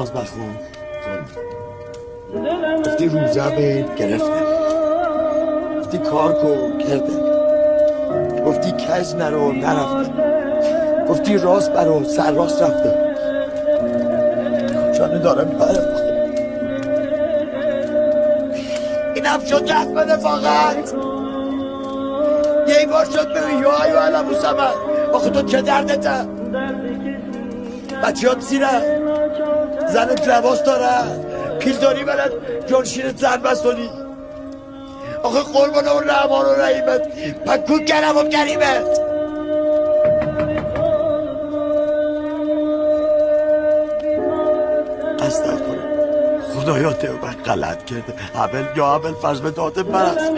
نماز بخون. گفتی روزه به گرفتم، گفتی کار کن کردم، گفتی کج نرو نرفتم، گفتی راست برو سر راست رفتم. جانه دارم برم اینم شد رسم فقط یه بار شد به یوهای و علم و سمن. آخه تو چه دردته؟ بچه ها سیره زنت لباس داره پیل داری برد جانشینت زن بستانی. آخه قربان اون رحمان و رحیمت پکون کرم و کریمت. قصد نکنه خدایا تو من غلط کرده. یا اول فرض به داده من است.